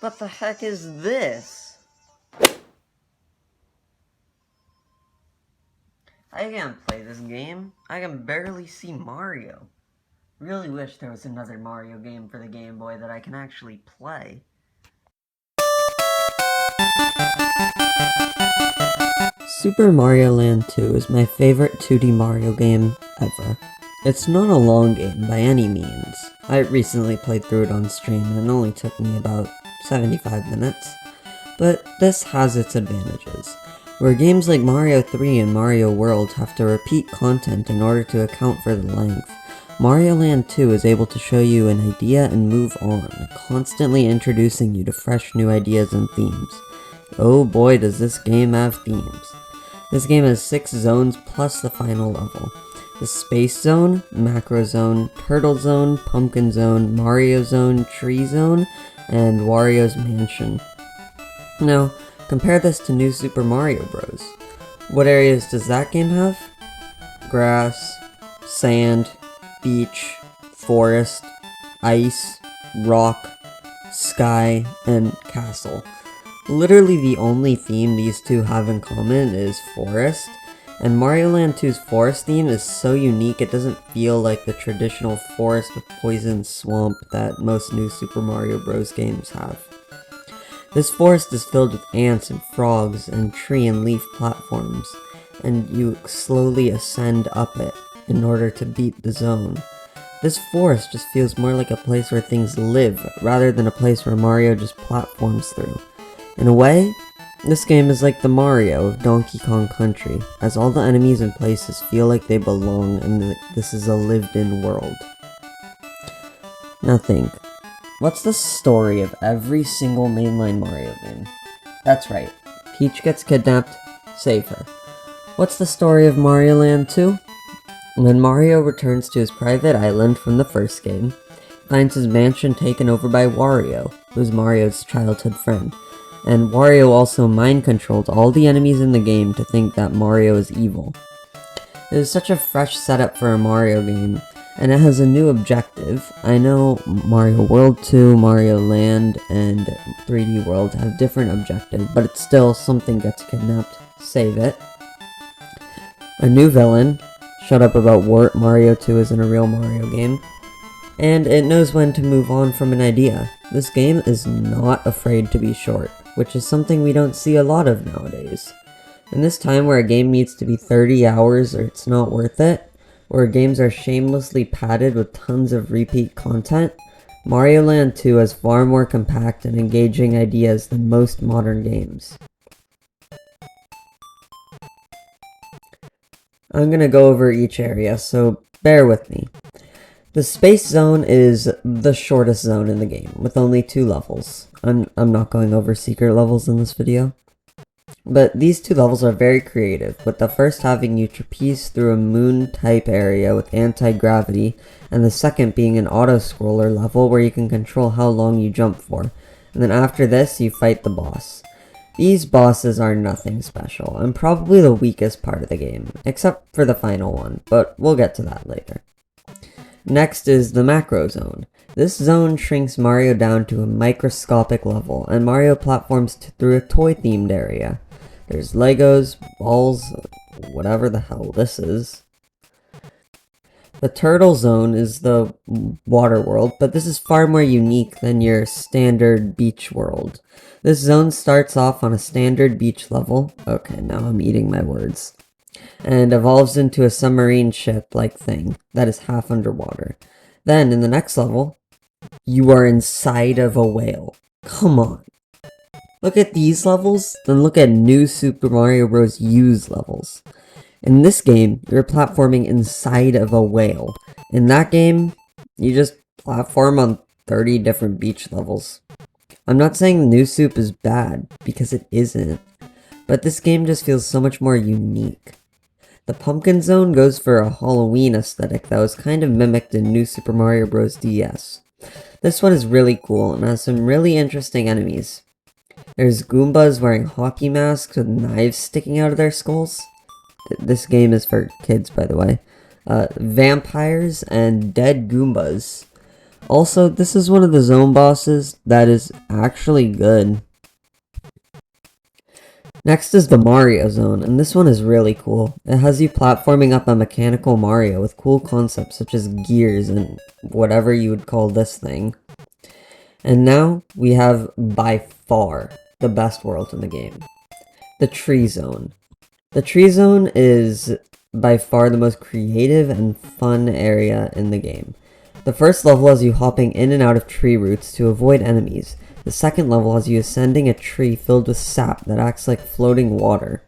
What the heck is this? I can't play this game. I can barely see Mario. Really wish there was another Mario game for the Game Boy that I can actually play. Super Mario Land 2 is my favorite 2D Mario game ever. It's not a long game by any means. I recently played through it on stream and it only took me about 75 minutes. But this has its advantages, where games like Mario 3 and Mario World have to repeat content in order to account for the length. Mario Land 2 is able to show you an idea and move on, constantly introducing you to fresh new ideas and themes. Oh boy, does this game have themes. This game has 6 zones plus the final level. The Space Zone, Macro Zone, Turtle Zone, Pumpkin Zone, Mario Zone, Tree Zone, and Wario's Mansion. Now, compare this to New Super Mario Bros. What areas does that game have? Grass, sand, beach, forest, ice, rock, sky, and castle. Literally the only theme these two have in common is forest, and Mario Land 2's forest theme is so unique it doesn't feel like the traditional forest with poison swamp that most New Super Mario Bros. Games have. This forest is filled with ants and frogs and tree and leaf platforms, and you slowly ascend up it in order to beat the zone. This forest just feels more like a place where things live, rather than a place where Mario just platforms through. In a way, this game is like the Mario of Donkey Kong Country, as all the enemies and places feel like they belong and this is a lived-in world. Now think, what's the story of every single mainline Mario game? That's right, Peach gets kidnapped, save her. What's the story of Mario Land 2? When Mario returns to his private island from the first game, he finds his mansion taken over by Wario, who's Mario's childhood friend. And Wario also mind-controlled all the enemies in the game to think that Mario is evil. It is such a fresh setup for a Mario game, and it has a new objective. I know Mario World 2, Mario Land, and 3D World have different objectives, but it's still something gets kidnapped, save it. A new villain, shut up about Mario 2 isn't a real Mario game, and it knows when to move on from an idea. This game is not afraid to be short, which is something we don't see a lot of nowadays. In this time where a game needs to be 30 hours or it's not worth it, where games are shamelessly padded with tons of repeat content, Mario Land 2 has far more compact and engaging ideas than most modern games. I'm gonna go over each area, so bear with me. The Space Zone is the shortest zone in the game, with only 2 levels. I'm not going over secret levels in this video. But these 2 levels are very creative, with the first having you trapeze through a moon-type area with anti-gravity, and the second being an auto-scroller level where you can control how long you jump for. And then after this, you fight the boss. These bosses are nothing special, and probably the weakest part of the game, except for the final one, but we'll get to that later. Next is the Macro Zone. This zone shrinks Mario down to a microscopic level, and Mario platforms through a toy-themed area. There's Legos, balls, whatever the hell this is. The Turtle Zone is the water world, but this is far more unique than your standard beach world. This zone starts off on a standard beach level. Okay, now I'm eating my words. And evolves into a submarine ship-like thing that is half underwater. Then, in the next level, you are inside of a whale. Come on. Look at these levels, then look at New Super Mario Bros. U's levels. In this game, you're platforming inside of a whale. In that game, you just platform on 30 different beach levels. I'm not saying New Soup is bad, because it isn't. But this game just feels so much more unique. The Pumpkin Zone goes for a Halloween aesthetic that was kind of mimicked in New Super Mario Bros. DS. This one is really cool and has some really interesting enemies. There's Goombas wearing hockey masks with knives sticking out of their skulls. This game is for kids, by the way. Vampires and dead Goombas. Also, this is one of the zone bosses that is actually good. Next is the Mario Zone, and this one is really cool. It has you platforming up a mechanical Mario with cool concepts such as gears and whatever you would call this thing. And now we have by far the best world in the game, the Tree Zone. The Tree Zone is by far the most creative and fun area in the game. The first level has you hopping in and out of tree roots to avoid enemies. The second level has you ascending a tree filled with sap that acts like floating water.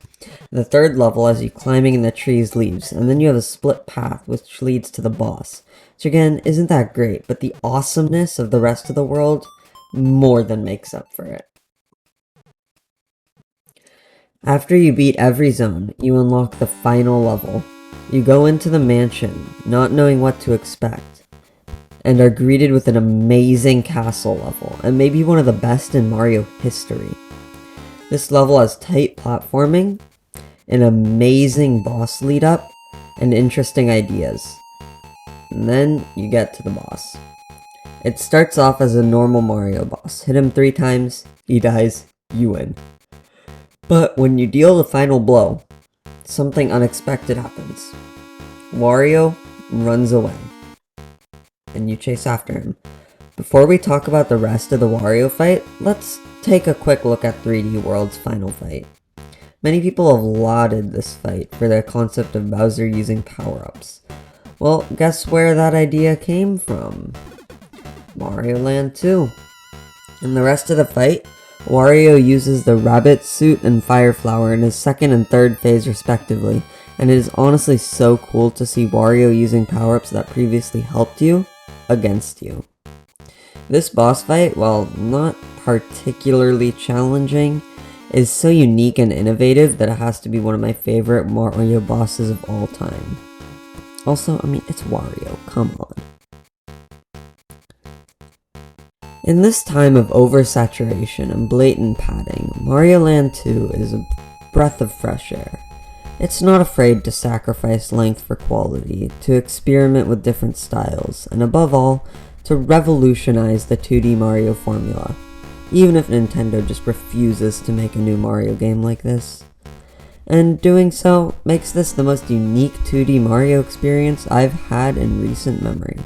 The third level has you climbing in the tree's leaves, and then you have a split path which leads to the boss. Which again, isn't that great, but the awesomeness of the rest of the world more than makes up for it. After you beat every zone, you unlock the final level. You go into the mansion, not knowing what to expect, and are greeted with an amazing castle level, and maybe one of the best in Mario history. This level has tight platforming, an amazing boss lead up, and interesting ideas. And then you get to the boss. It starts off as a normal Mario boss. Hit him 3 times, he dies, you win. But when you deal the final blow, something unexpected happens. Wario runs away, and you chase after him. Before we talk about the rest of the Wario fight, let's take a quick look at 3D World's final fight. Many people have lauded this fight for their concept of Bowser using power-ups. Well, guess where that idea came from? Mario Land 2. In the rest of the fight, Wario uses the rabbit suit and fire flower in his second and third phase respectively, and it is honestly so cool to see Wario using power-ups that previously helped you against you. This boss fight, while not particularly challenging, is so unique and innovative that it has to be one of my favorite Mario bosses of all time. Also, I mean, it's Wario, come on. In this time of oversaturation and blatant padding, Mario Land 2 is a breath of fresh air. It's not afraid to sacrifice length for quality, to experiment with different styles, and above all, to revolutionize the 2D Mario formula, even if Nintendo just refuses to make a new Mario game like this. And doing so makes this the most unique 2D Mario experience I've had in recent memory.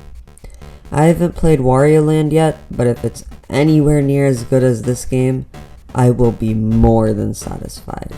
I haven't played Wario Land yet, but if it's anywhere near as good as this game, I will be more than satisfied.